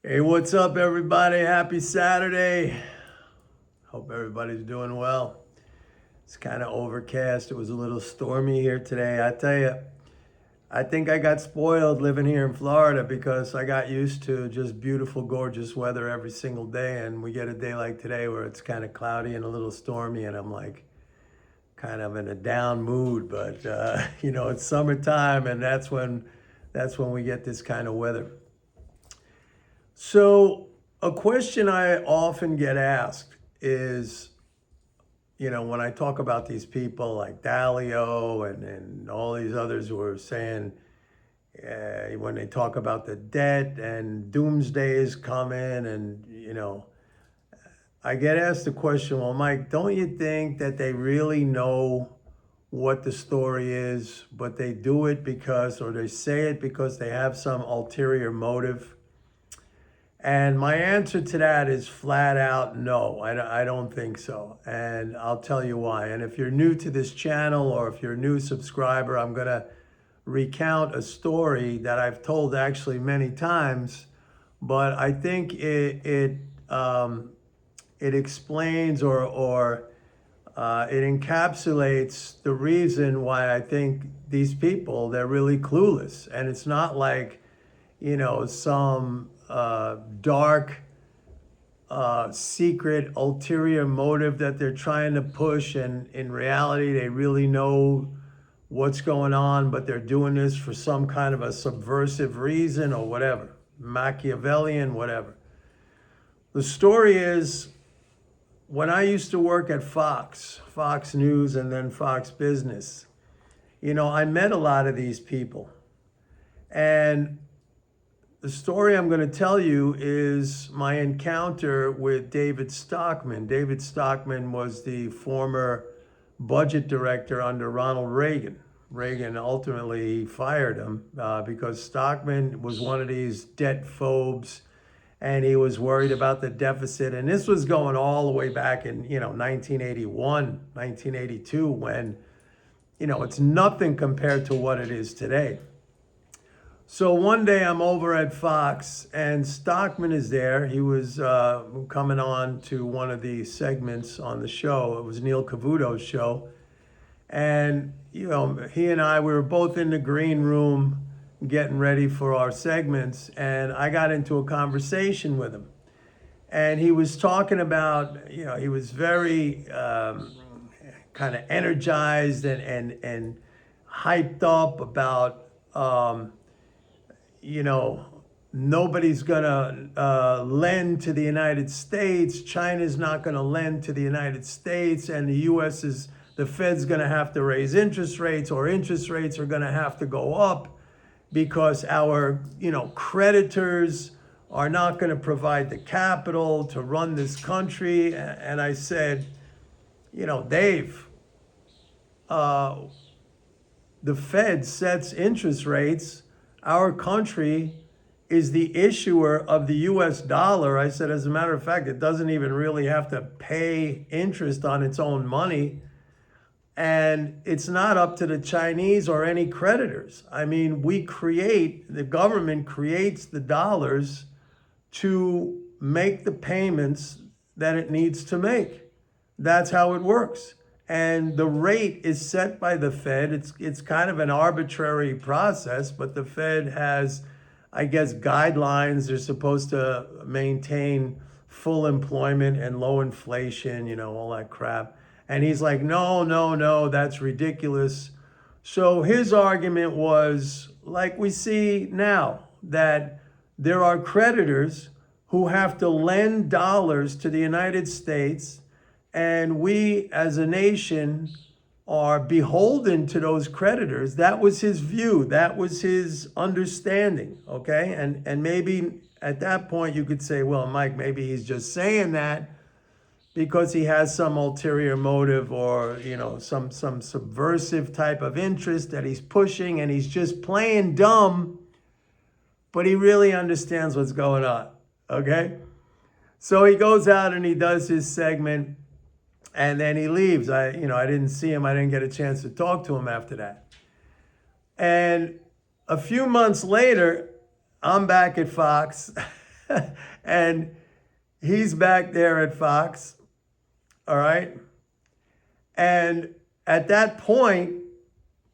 Hey, what's up, everybody? Happy Saturday. Hope everybody's doing well. It's kind of overcast. It was a little stormy here today. I tell you, I think I got spoiled living here in Florida because I got used to just beautiful, gorgeous weather every single day. And we get a day like today where it's kind of cloudy and a little stormy, and I'm like kind of in a down mood. But, it's summertime, and that's when we get this kind of weather. So, a question I often get asked is, when I talk about these people like Dalio and all these others who are saying, when they talk about the debt and doomsday is coming, and, I get asked the question, well, Mike, don't you think that they really know what the story is, but they do it because, or they say it because they have some ulterior motive? And my answer to that is flat out no, I don't think so. And I'll tell you why. And if you're new to this channel or if you're a new subscriber, I'm going to recount a story that I've told actually many times, but I think it explains or it encapsulates the reason why I think these people, they're really clueless. And it's not like, some dark, secret, ulterior motive that they're trying to push. And in reality, they really know what's going on, but they're doing this for some kind of a subversive reason or whatever, Machiavellian, whatever. The story is when I used to work at Fox News, and then Fox Business, I met a lot of these people. And the story I'm going to tell you is my encounter with David Stockman. David Stockman was the former budget director under Ronald Reagan. Reagan ultimately fired him because Stockman was one of these debt phobes, and he was worried about the deficit. And this was going all the way back in 1981, 1982, when it's nothing compared to what it is today. So one day I'm over at Fox and Stockman is there. He was coming on to one of the segments on the show. It was Neil Cavuto's show. And, he and I, we were both in the green room getting ready for our segments. And I got into a conversation with him. And he was talking about, he was very kind of energized and hyped up about, nobody's going to lend to the United States. China's not going to lend to the United States. And the Fed's going to have to raise interest rates, or interest rates are going to have to go up because our, creditors are not going to provide the capital to run this country. And I said, Dave, the Fed sets interest rates. Our country is the issuer of the US dollar. I said, as a matter of fact, it doesn't even really have to pay interest on its own money. And it's not up to the Chinese or any creditors. I mean, the government creates the dollars to make the payments that it needs to make. That's how it works. And the rate is set by the Fed. It's kind of an arbitrary process, but the Fed has, I guess, guidelines. They're supposed to maintain full employment and low inflation, all that crap. And he's like, no, that's ridiculous. So his argument was, like we see now, that there are creditors who have to lend dollars to the United States, and we as a nation are beholden to those creditors. That was his view. That was his understanding, okay? And maybe at that point you could say, well, Mike, maybe he's just saying that because he has some ulterior motive, or, some subversive type of interest that he's pushing, and he's just playing dumb, but he really understands what's going on, okay? So he goes out and he does his segment, and then he leaves. I didn't see him. I didn't get a chance to talk to him after that. And a few months later, I'm back at Fox And he's back there at Fox, all right? And at that point,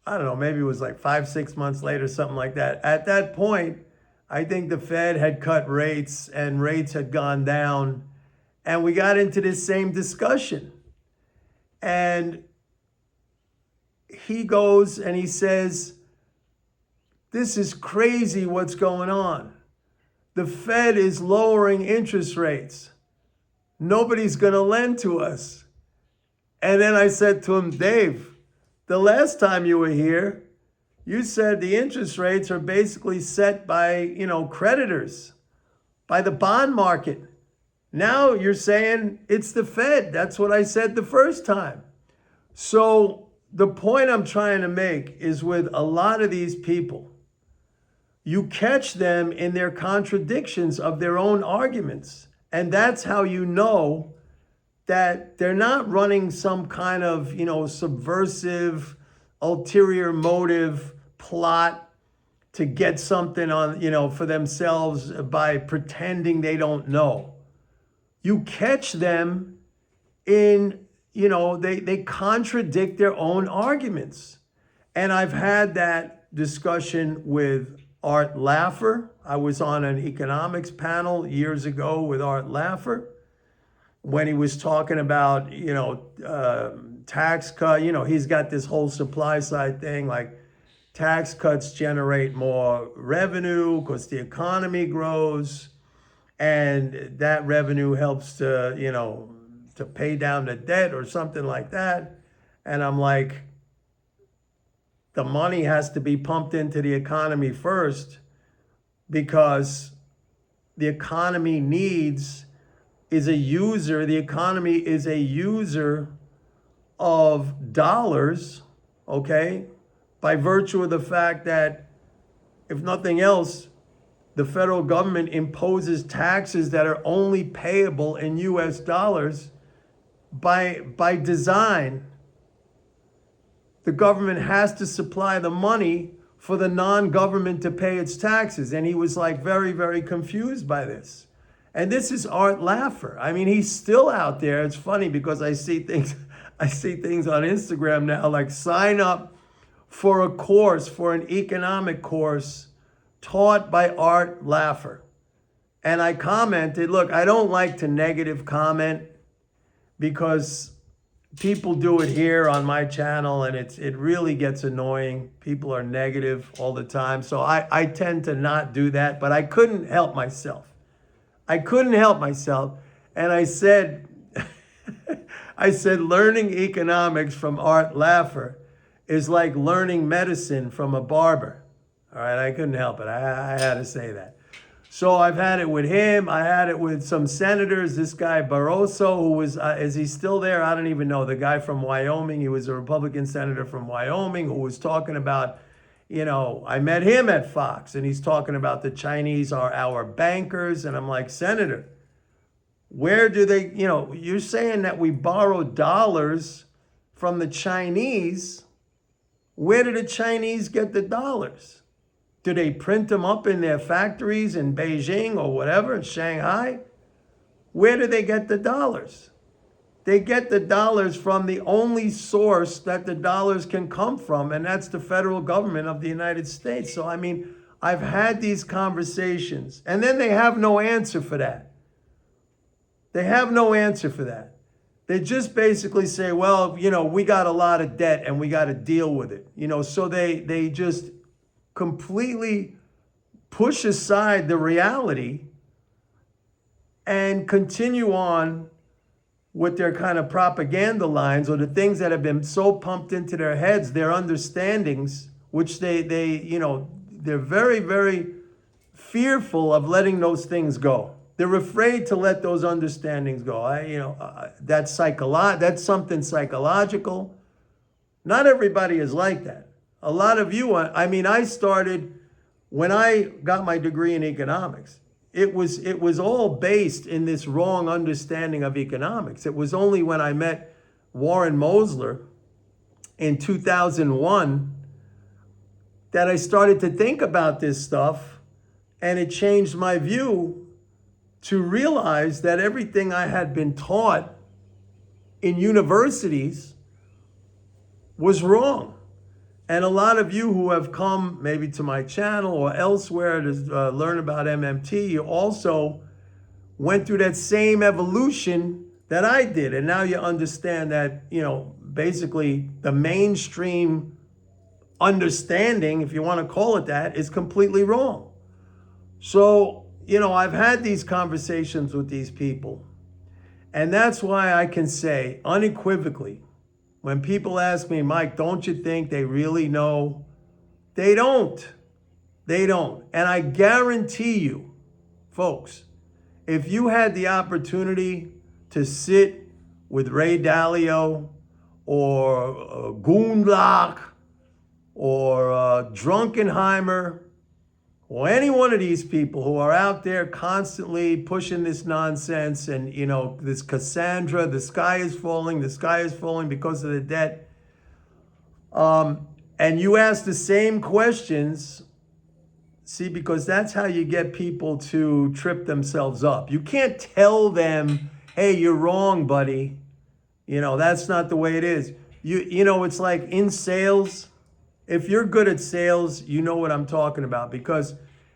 I don't know, maybe it was like 5-6 months later, something like that. At that point, I think the Fed had cut rates and rates had gone down. And we got into this same discussion. And he goes and he says, this is crazy what's going on. The Fed is lowering interest rates. Nobody's going to lend to us. And then I said to him, Dave, the last time you were here, you said the interest rates are basically set by, creditors, by the bond market. Now you're saying it's the Fed. That's what I said the first time. So the point I'm trying to make is with a lot of these people, you catch them in their contradictions of their own arguments. And that's how you know that they're not running some kind of, subversive, ulterior motive plot to get something on, for themselves by pretending they don't know. You catch them in, they contradict their own arguments. And I've had that discussion with Art Laffer. I was on an economics panel years ago with Art Laffer when he was talking about, tax cut. He's got this whole supply side thing, like tax cuts generate more revenue because the economy grows, and that revenue helps to, to pay down the debt or something like that. And I'm like, the money has to be pumped into the economy first, because the economy is a user of dollars, okay? By virtue of the fact that, if nothing else, the federal government imposes taxes that are only payable in US dollars by design. The government has to supply the money for the non-government to pay its taxes. And he was like very, very confused by this. And this is Art Laffer. I mean, he's still out there. It's funny because I see things on Instagram now, like sign up for a course, for an economic course taught by Art Laffer. And I commented, look, I don't like to negative comment because people do it here on my channel and it really gets annoying. People are negative all the time. So I tend to not do that, but I couldn't help myself. And I said, learning economics from Art Laffer is like learning medicine from a barber. All right, I couldn't help it. I had to say that. So I've had it with him. I had it with some senators. This guy Barroso, who was, is he still there? I don't even know. The guy from Wyoming, he was a Republican senator from Wyoming who was talking about, I met him at Fox and he's talking about the Chinese are our bankers. And I'm like, Senator, where do they, you're saying that we borrow dollars from the Chinese. Where do the Chinese get the dollars? Do they print them up in their factories in Beijing or whatever, in Shanghai? Where do they get the dollars? They get the dollars from the only source that the dollars can come from, and that's the federal government of the United States. So, I mean, I've had these conversations, and then they have no answer for that. They just basically say, well, we got a lot of debt and we got to deal with it. So they just completely push aside the reality and continue on with their kind of propaganda lines, or the things that have been so pumped into their heads, their understandings, which they're very, very fearful of letting those things go. They're afraid to let those understandings go. That's something psychological. Not everybody is like that. A lot of you, I started, when I got my degree in economics, it was all based in this wrong understanding of economics. It was only when I met Warren Mosler in 2001 that I started to think about this stuff, and it changed my view to realize that everything I had been taught in universities was wrong. And a lot of you who have come maybe to my channel or elsewhere to learn about MMT, you also went through that same evolution that I did. And now you understand that, basically the mainstream understanding, if you want to call it that, is completely wrong. So, I've had these conversations with these people. And that's why I can say unequivocally, when people ask me, Mike, don't you think they really know? They don't. They don't. And I guarantee you, folks, if you had the opportunity to sit with Ray Dalio or Gundlach or Drunkenheimer or any one of these people who are out there constantly pushing this nonsense and, this Cassandra, the sky is falling because of the debt. And you ask the same questions, see, because that's how you get people to trip themselves up. You can't tell them, hey, you're wrong, buddy. That's not the way it is. It's like in sales. If you're good at sales, you know what I'm talking about, because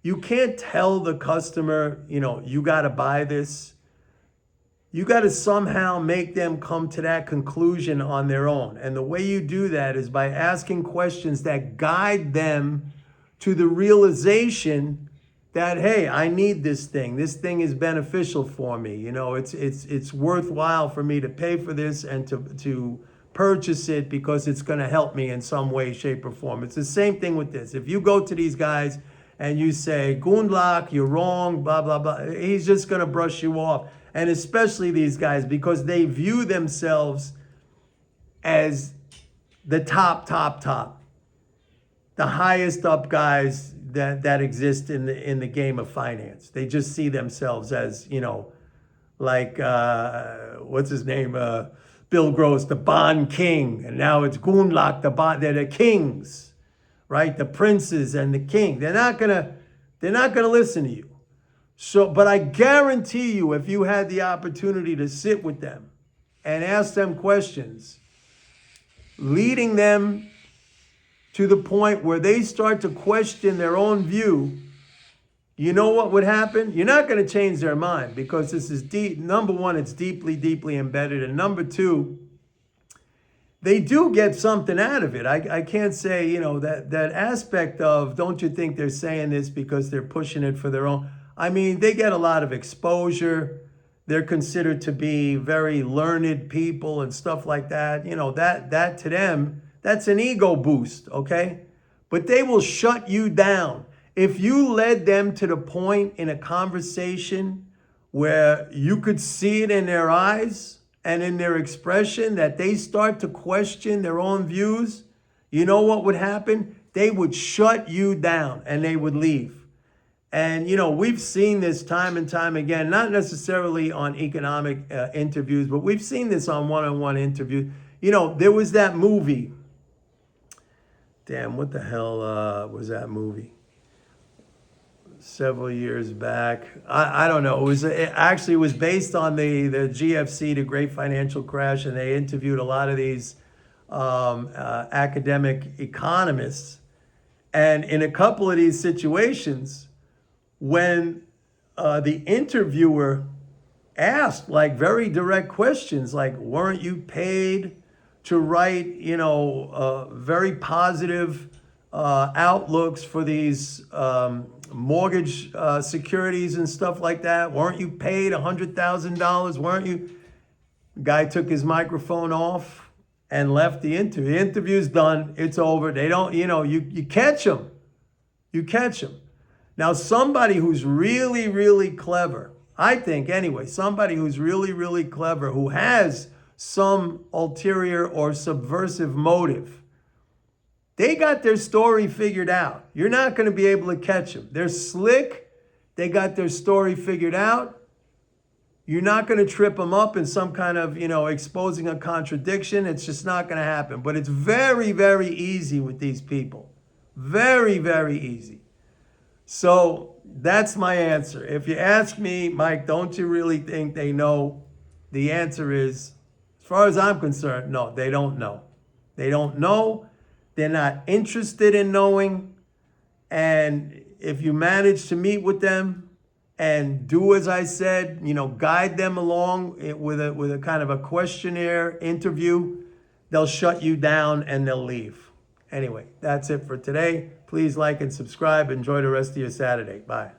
you can't tell the customer, you got to buy this. You got to somehow make them come to that conclusion on their own. And the way you do that is by asking questions that guide them to the realization that, hey, I need this thing. This thing is beneficial for me. It's worthwhile for me to pay for this and to purchase it because it's going to help me in some way, shape, or form. It's the same thing with this. If you go to these guys and you say, Gundlach, you're wrong, blah, blah, blah, he's just going to brush you off. And especially these guys, because they view themselves as the top, the highest up guys that exist in the game of finance. They just see themselves as, like, what's his name? Bill Gross, the bond king, and now it's Gundlach, they're the kings, right? The princes and the king. They're not gonna listen to you. So, but I guarantee you, if you had the opportunity to sit with them and ask them questions, leading them to the point where they start to question their own view, you know what would happen? You're not going to change their mind, because this is deep. Number one, it's deeply, deeply embedded. And number two, they do get something out of it. I can't say, that aspect of, don't you think they're saying this because they're pushing it for their own? I mean, they get a lot of exposure. They're considered to be very learned people and stuff like that. That to them, that's an ego boost, okay? But they will shut you down. If you led them to the point in a conversation where you could see it in their eyes and in their expression that they start to question their own views, you know what would happen? They would shut you down and they would leave. And, we've seen this time and time again, not necessarily on economic interviews, but we've seen this on one-on-one interviews. There was that movie. Damn, what the hell was that movie? Several years back. I don't know. It was based on the GFC, the Great Financial Crash, and they interviewed a lot of these academic economists. And in a couple of these situations, when the interviewer asked like very direct questions, like, weren't you paid to write, very positive outlooks for these mortgage securities and stuff like that? Weren't you paid $100,000? Weren't you? Guy took his microphone off and left the interview. The interview's done. It's over. They don't, you catch them. You catch them. Now, somebody who's really, really clever, I think anyway, somebody who's really, really clever, who has some ulterior or subversive motive, they got their story figured out. You're not going to be able to catch them. They're slick. They got their story figured out. You're not going to trip them up in some kind of, exposing a contradiction. It's just not going to happen. But it's very, very easy with these people. Very, very easy. So, That's my answer. If you ask me, Mike, don't you really think they know? The answer is, as far as I'm concerned, no, they don't know. They don't know. They're not interested in knowing. And if you manage to meet with them and do as I said, guide them along with a kind of a questionnaire interview, they'll shut you down and they'll leave. Anyway, that's it for today. Please like and subscribe. Enjoy the rest of your Saturday. Bye.